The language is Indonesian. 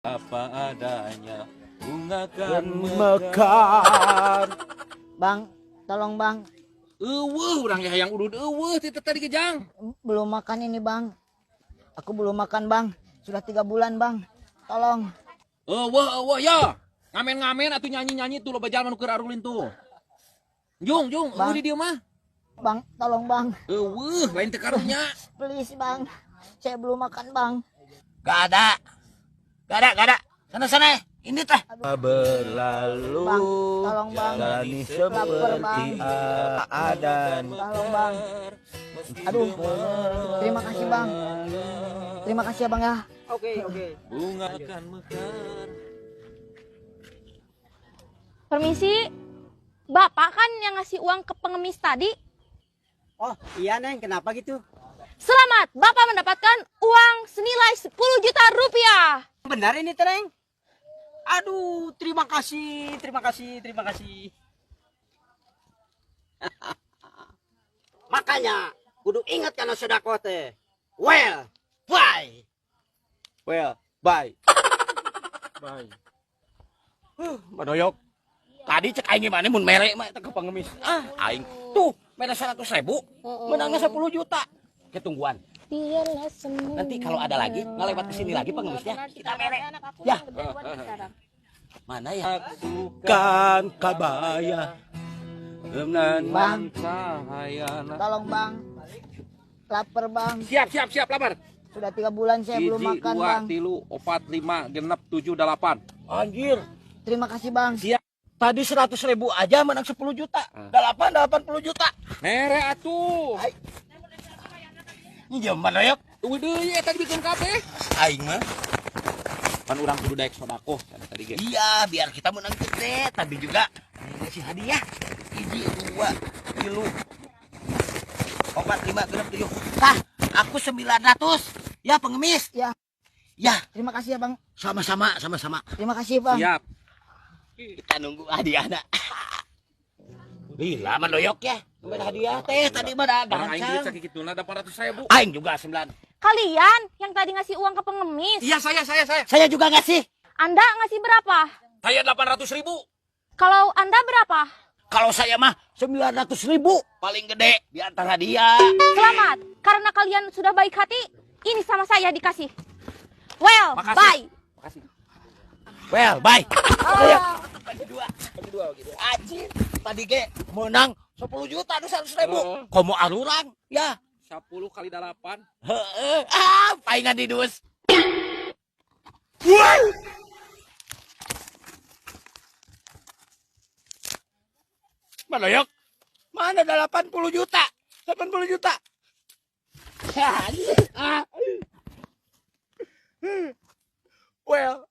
Apa adanya bunga kan mekar. Bang, tolong bang. Urang yang udud tadi kejang. Belum makan ini bang. Aku belum makan bang. Sudah 3 bulan bang. Tolong. Ya. Ngamen-ngamen atuh nyanyi-nyanyi tuh lo bajalan nu keur arulin tuh. Jung, Bang. di dia mah. Bang, tolong bang. Lain teu karunya. Please bang. Saya belum makan bang. Gak ada. Sana. Ini teh. Berlalu. Bang, tolong bang. Jalani Lapar, seperti bang. keadaan. Tolong bang. Aduh. Terima kasih bang. Terima kasih ya bang ya. Oke. Bunga kan mekar. Permisi, Bapak kan yang ngasih uang ke pengemis tadi. Oh iya Neng, kenapa gitu? Selamat, Bapak mendapatkan uang senilai 10 juta rupiah. Benar ini Neng? Aduh, terima kasih. Makanya, kudu ingat karena sedekah teh. Well, bye. Madoyok. Tadi cek aing gimana mun mere mah eta ke pengemis. Aing tuh mere 100.000, menangnya 10 juta. Ketungguan. Biarlah semua. Nanti kalau ada lagi ngelewat ke sini lagi pengemisnya, kita mere. Ya. Mana ya? Bukan kabaya. Bang, Cahayana. tolong bang. Lapar bang. Siap, lapar. Sudah 3 bulan saya belum makan bang. 1, 2, 3, 4, 5, 6, 7, 8. Anjir. Terima kasih bang. Tadi 100.000 aja menang 10 juta. 80 juta. Mere atuh. Iya Madoyok. Tunggu deui eta bikin kabeh. Aing mah. Kan urang kudu daek sodako tadi ge. Iya, biar kita menang gede, tapi juga ngasih hadiah. 1, 2, 3, 4, 5, 6, 7. Tah, aku 900. Ya, pengemis. Ya. Ya, Terima kasih ya bang. sama-sama. Terima kasih bang. Siap. Kita nunggu hadiahna. Bila Madoyok ya, ngambil hadiah teh tadi mah Barang aing duit gancang. sakituna ada 400.000. Aing juga 9. Kalian yang tadi ngasih uang ke pengemis. Iya, saya. Saya juga ngasih. Anda ngasih berapa? Saya 800.000. Kalau Anda berapa? Kalau saya mah 900.000 paling gede di antara dia. Selamat, karena kalian sudah baik hati, ini sama saya dikasih. Well, Makasih. bye. Makasih. Well, bye. Ayo. Bagi dua begitu. Anjir, tadi ge menang 10 juta 100.000. Komo arurang, ya. 10 kali 8. Heeh. Paingan di dus. Madoyok. Mana ada 80 juta? 80 juta. Well,